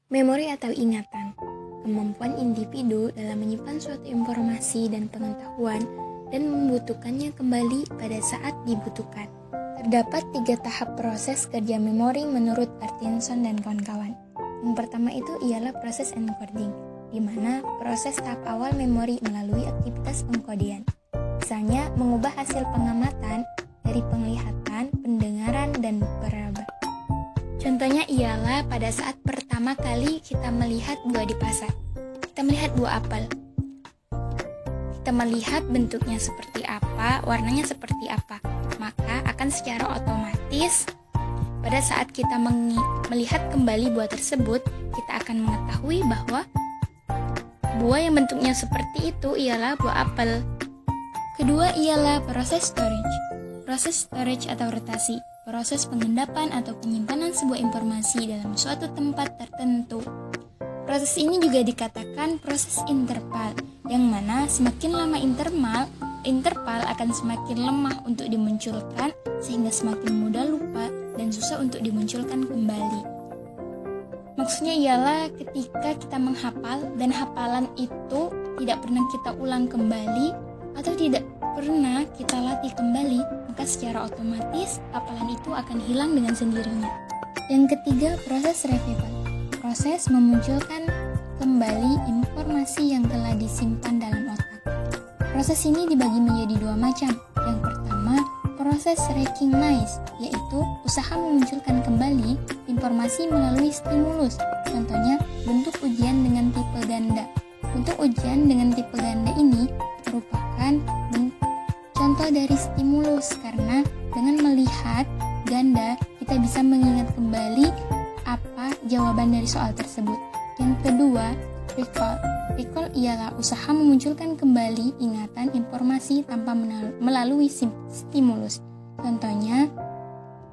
Memori atau ingatan, kemampuan individu dalam menyimpan suatu informasi dan pengetahuan dan membutuhkannya kembali pada saat dibutuhkan. Terdapat 3 tahap proses kerja memori menurut Parkinson dan kawan-kawan. Yang pertama itu ialah proses encoding, di mana proses tahap awal memori melalui aktivitas pengkodian. Misalnya, mengubah hasil pengamatan dari penglihatan, pendengaran, dan peraba. Contohnya ialah pada saat pertama kali kita melihat buah di pasar. Kita melihat buah apel. Kita melihat bentuknya seperti apa, warnanya seperti apa. Maka akan secara otomatis pada saat kita melihat kembali buah tersebut, kita akan mengetahui bahwa buah yang bentuknya seperti itu ialah buah apel. Kedua ialah proses storage. Proses storage atau rotasi, proses pengendapan atau penyimpanan sebuah informasi dalam suatu tempat tertentu. Proses ini juga dikatakan proses interval, yang mana semakin lama interval akan semakin lemah untuk dimunculkan, sehingga semakin mudah lupa dan susah untuk dimunculkan kembali. Maksudnya ialah ketika kita menghafal dan hafalan itu tidak pernah kita ulang kembali atau tidak pernah kita latih kembali, maka secara otomatis hafalan itu akan hilang dengan sendirinya. Yang ketiga, proses revival. Proses memunculkan kembali informasi yang telah disimpan dalam otak. Proses ini dibagi menjadi 2 macam. Yang pertama, proses recognize, yaitu usaha memunculkan kembali informasi melalui stimulus. Contohnya, bentuk ujian dengan tipe ganda. Bentuk ujian dengan tipe ganda ini merupakan contoh dari stimulus, karena dengan melihat ganda kita bisa mengingat kembali apa jawaban dari soal tersebut. Yang kedua, recall. Recall ialah usaha memunculkan kembali ingatan informasi tanpa melalui stimulus. Contohnya,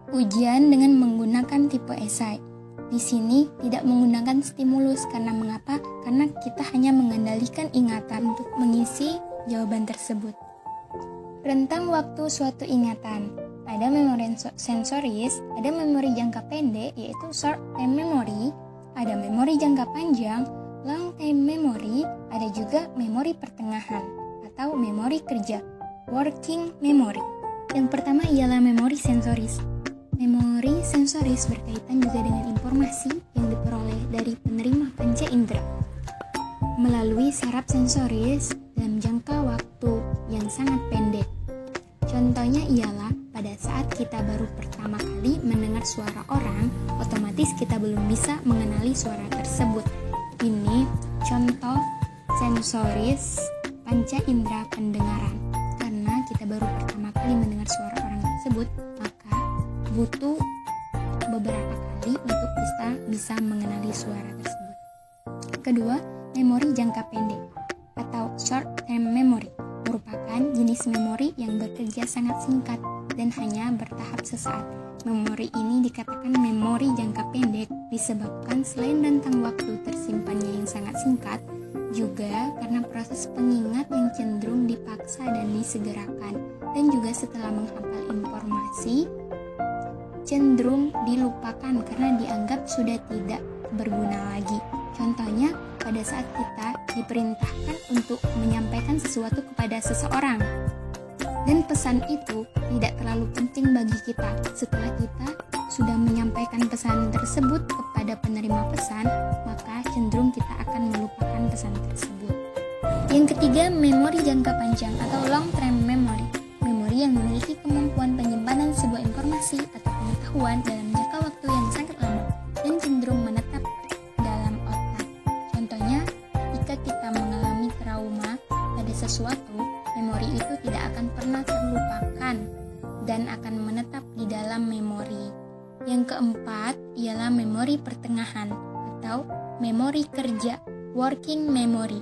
ujian dengan menggunakan tipe esai. Di sini tidak menggunakan stimulus, karena mengapa? Karena kita hanya mengendalikan ingatan untuk mengisi jawaban tersebut. Rentang waktu suatu ingatan. Ada memori sensoris, ada memori jangka pendek yaitu short term memory, ada memori jangka panjang, long term memory, ada juga memori pertengahan atau memori kerja, working memory. Yang pertama ialah memori sensoris. Memori sensoris berkaitan juga dengan informasi yang diperoleh dari penerima panca indera melalui saraf sensoris dalam jangka waktu yang sangat pendek. Contohnya ialah pada saat kita baru pertama kali mendengar suara orang, otomatis kita belum bisa mengenali suara tersebut. Ini contoh sensoris panca indera pendengaran. Karena kita baru pertama kali mendengar suara orang tersebut, maka butuh beberapa kali untuk kita bisa mengenali suara tersebut. Kedua, memori jangka pendek atau short term memory merupakan jenis memori yang bekerja sangat singkat dan hanya bertahap sesaat. Memori ini dikatakan memori jangka pendek disebabkan selain rentang waktu tersimpannya yang sangat singkat, juga karena proses pengingat yang cenderung dipaksa dan disegerakan, dan juga setelah menghafal informasi cenderung dilupakan karena dianggap sudah tidak berguna lagi. Contohnya, pada saat kita diperintahkan untuk menyampaikan sesuatu kepada seseorang dan pesan itu tidak terlalu penting bagi kita. Setelah kita sudah menyampaikan pesan tersebut kepada penerima pesan, maka cenderung kita akan melupakan pesan tersebut. Yang ketiga, memori jangka panjang atau long term memory. Memori yang memiliki kemampuan penyimpanan sebuah informasi atau pengetahuan dalam jangka waktu yang sangat lama dan cenderung menetap dalam otak. Contohnya, jika kita mengalami trauma pada sesuatu, memori itu tidak akan pernah terlupakan dan akan menetap di dalam memori. Yang keempat ialah memori pertengahan atau memori kerja, working memory.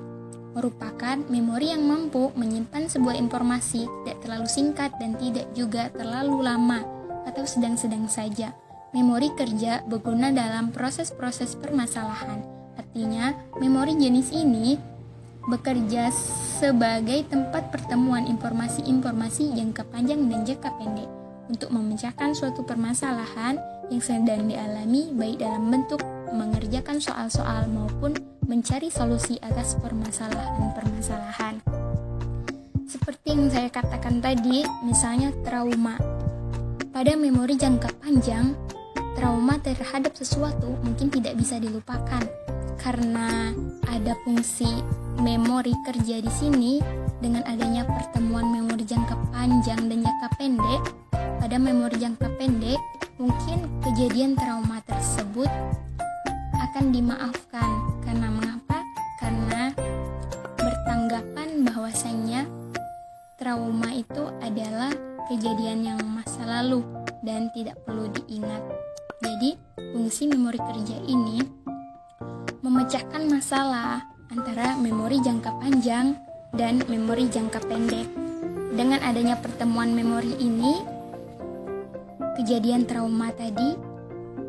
Merupakan memori yang mampu menyimpan sebuah informasi tidak terlalu singkat dan tidak juga terlalu lama atau sedang-sedang saja. Memori kerja berguna dalam proses-proses permasalahan. Artinya Artinya, memori jenis ini bekerja sebagai tempat pertemuan informasi-informasi jangka panjang dan jangka pendek untuk memecahkan suatu permasalahan yang sedang dialami, baik dalam bentuk mengerjakan soal-soal maupun mencari solusi atas permasalahan-permasalahan. Seperti yang saya katakan tadi, misalnya trauma. Pada memori jangka panjang, trauma terhadap sesuatu mungkin tidak bisa dilupakan karena ada fungsi memori kerja di sini. Dengan adanya pertemuan memori jangka panjang dan jangka pendek, pada memori jangka pendek mungkin kejadian trauma tersebut akan dimaafkan. Karena mengapa? Karena bertanggapan bahwasanya trauma itu adalah kejadian yang masa lalu dan tidak perlu diingat. Jadi, fungsi memori kerja ini memecahkan masalah antara memori jangka panjang dan memori jangka pendek. Dengan adanya pertemuan memori ini, kejadian trauma tadi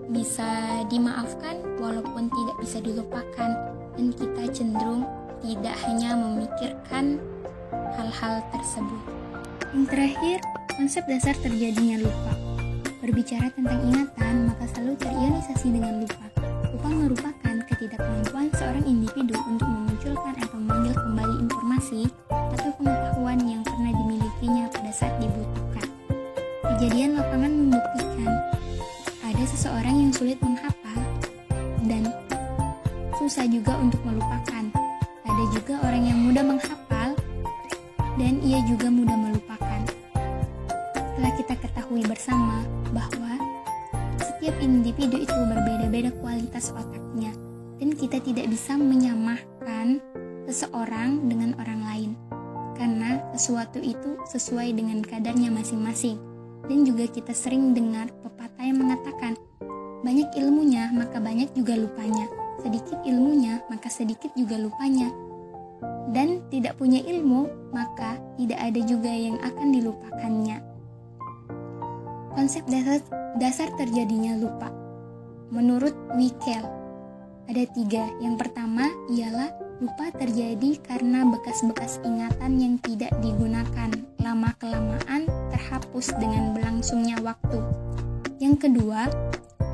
bisa dimaafkan walaupun tidak bisa dilupakan, dan kita cenderung tidak hanya memikirkan hal-hal tersebut. Yang terakhir, konsep dasar terjadinya lupa. Berbicara tentang ingatan, maka selalu terionisasi dengan lupa. Lupa merupakan ketidakmampuan seorang individu untuk memunculkan atau memanggil kembali informasi atau pengetahuan yang pernah dimilikinya pada saat dibutuhkan. Kejadian lapangan membuktikan ada seseorang yang sulit menghafal dan susah juga untuk melupakan. Ada juga orang yang mudah menghafal dan ia juga mudah melupakan. Telah kita ketahui bersama bahwa setiap individu itu berbeda-beda kualitas otaknya, dan kita tidak bisa menyamakan seseorang dengan orang lain, karena sesuatu itu sesuai dengan kadarnya masing-masing. Dan juga kita sering dengar pepatah yang mengatakan, banyak ilmunya maka banyak juga lupanya, sedikit ilmunya maka sedikit juga lupanya, dan tidak punya ilmu maka tidak ada juga yang akan dilupakannya. Konsep dasar terjadinya lupa menurut Wickel ada 3. Yang pertama ialah lupa terjadi karena bekas-bekas ingatan yang tidak digunakan lama-kelamaan terhapus dengan berlangsungnya waktu. Yang kedua,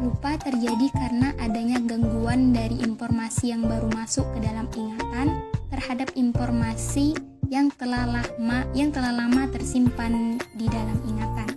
lupa terjadi karena adanya gangguan dari informasi yang baru masuk ke dalam ingatan terhadap informasi yang telah lama tersimpan di dalam ingatan.